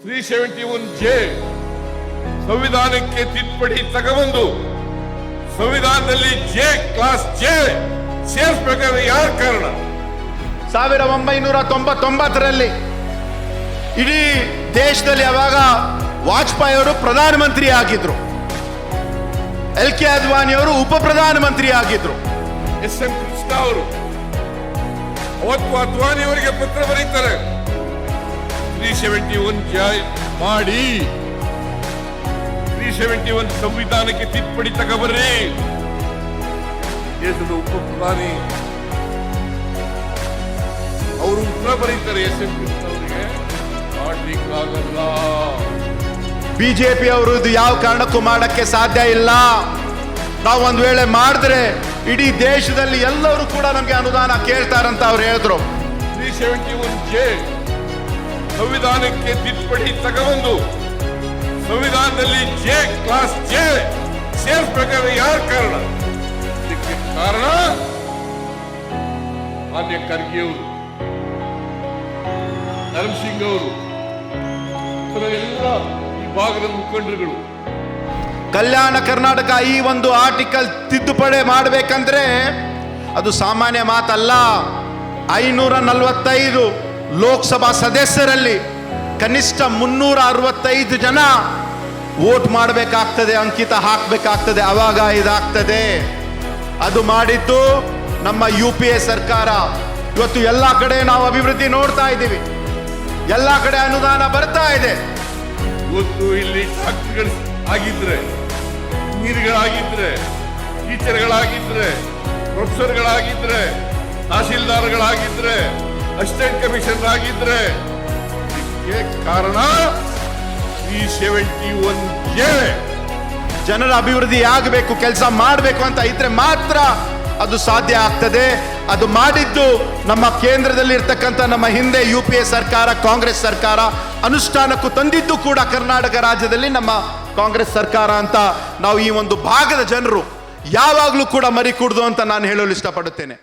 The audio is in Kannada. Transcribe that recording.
371J ಸಂವಿಧಾನಕ್ಕೆ ತಿದ್ದುಪಡಿ ತಗೊಂಡು ಸಂವಿಧಾನದಲ್ಲಿ ಕ್ಲಾಸ್ ಜೆ ಸೇರಿಸಬೇಕಾದ್ರೆ ಯಾರ ಕಾರಣ? 1999ರಲ್ಲಿ ಇಡೀ ದೇಶದಲ್ಲಿ ಅವಾಗ ವಾಜಪೇಯಿ ಅವರು ಪ್ರಧಾನಮಂತ್ರಿ ಆಗಿದ್ರು, LK ಅದ್ವಾನಿ ಅವರು ಉಪ ಪ್ರಧಾನಮಂತ್ರಿ ಆಗಿದ್ರು. SM ಕೃಷ್ಣ ಅವರು ಅವತ್ತು ಅದ್ವಾನಿ ಅವರಿಗೆ ಪತ್ರ ಬರೀತಾರೆ, 371J ಮಾಡಿ, 371 ಸಂವಿಧಾನಕ್ಕೆ ತಿದ್ದುಪಡಿ ತಗೊಬರ್ರಿ. ದೇಶದ ಉಪ ಪ್ರಧಾನಿ ಅವರು ಉತ್ತರ ಬರೀತಾರೆ SM ಕೃಷ್ಣ ಅವರಿಗೆ, ಮಾಡ್ಲಿಕ್ಕಾಗಲ್ಲ. ಬಿಜೆಪಿ ಅವರು ಇದು ಯಾವ ಕಾರಣಕ್ಕೂ ಮಾಡಕ್ಕೆ ಸಾಧ್ಯ ಇಲ್ಲ. ನಾವು ಒಂದ್ ವೇಳೆ ಮಾಡಿದ್ರೆ ಇಡೀ ದೇಶದಲ್ಲಿ ಎಲ್ಲರೂ ಕೂಡ ನಮ್ಗೆ ಅನುದಾನ ಕೇಳ್ತಾರಂತ ಅವ್ರು ಹೇಳಿದ್ರು. 371J ಸಂವಿಧಾನಕ್ಕೆ ತಿದ್ದುಪಡಿ ತಗೊಂಡು ಸಂವಿಧಾನದಲ್ಲಿ ಕ್ಲಾಸ್ ಜೆ ಸೇರಿಸಬೇಕಾದ್ರೆ ಯಾರ ಕಾರಣ? ಇದಕ್ಕೆ ಕಾರಣ ಮಾನ್ಯ ಖರ್ಗೆ ಅವರು, ನರಸಿಂಗ್ ಅವರು, ಎಲ್ಲ ಈ ಭಾಗದ ಮುಖಂಡರುಗಳು. ಕಲ್ಯಾಣ ಕರ್ನಾಟಕ ಈ ಒಂದು ಆರ್ಟಿಕಲ್ ತಿದ್ದುಪಡಿ ಮಾಡಬೇಕಂದ್ರೆ ಅದು ಸಾಮಾನ್ಯ ಮಾತಲ್ಲ. 545 ಲೋಕಸಭಾ ಸದಸ್ಯರಲ್ಲಿ ಕನಿಷ್ಠ 365 ಜನ ವೋಟ್ ಮಾಡಬೇಕಾಗ್ತದೆ, ಅಂಕಿತ ಹಾಕಬೇಕಾಗ್ತದೆ, ಅವಾಗ ಇದಾಗ್ತದೆ. ಅದು ಮಾಡಿದ್ದು ನಮ್ಮ UPA ಸರ್ಕಾರ. ಇವತ್ತು ಎಲ್ಲ ಕಡೆ ನಾವು ಅಭಿವೃದ್ಧಿ ನೋಡ್ತಾ ಇದ್ದೀವಿ, ಎಲ್ಲ ಕಡೆ ಅನುದಾನ ಬರ್ತಾ ಇದೆ. ಇವತ್ತು ಇಲ್ಲಿ ಫ್ಯಾಕ್ಟರಿಗಳು ಆಗಿದ್ರೆ, ನೀರುಗಳಾಗಿದ್ರೆ, ಟೀಚರ್ಗಳಾಗಿದ್ರೆ, ಪ್ರೊಫೆಸರ್ಗಳಾಗಿದ್ರೆ, ತಹಸೀಲ್ದಾರ್ಗಳಾಗಿದ್ರೆ, ಅಸಿಸ್ಟೆಂಟ್ ಕಮಿಷನರ್ ಆಗಿದ್ರೆ, ಇದಕ್ಕೆ ಕಾರಣ 371J. ಜನರ ಅಭಿವೃದ್ಧಿ ಆಗಬೇಕು, ಕೆಲಸ ಮಾಡಬೇಕು ಅಂತ ಇದ್ರೆ ಮಾತ್ರ ಅದು ಸಾಧ್ಯ ಆಗ್ತದೆ. ಅದು ಮಾಡಿದ್ದು ನಮ್ಮ ಕೇಂದ್ರದಲ್ಲಿ ಇರ್ತಕ್ಕಂಥ ನಮ್ಮ ಹಿಂದೆ UPA ಸರ್ಕಾರ, ಕಾಂಗ್ರೆಸ್ ಸರ್ಕಾರ ಅನುಷ್ಠಾನಕ್ಕೂ ತಂದಿದ್ದು ಕೂಡ ಕರ್ನಾಟಕ ರಾಜ್ಯದಲ್ಲಿ ನಮ್ಮ ಕಾಂಗ್ರೆಸ್ ಸರ್ಕಾರ ಅಂತ ನಾವು ಈ ಒಂದು ಭಾಗದ ಜನರು ಯಾವಾಗಲೂ ಕೂಡ ಮರಿಕೂಡ್ದು ಅಂತ ನಾನು ಹೇಳಲು ಇಷ್ಟಪಡುತ್ತೇನೆ.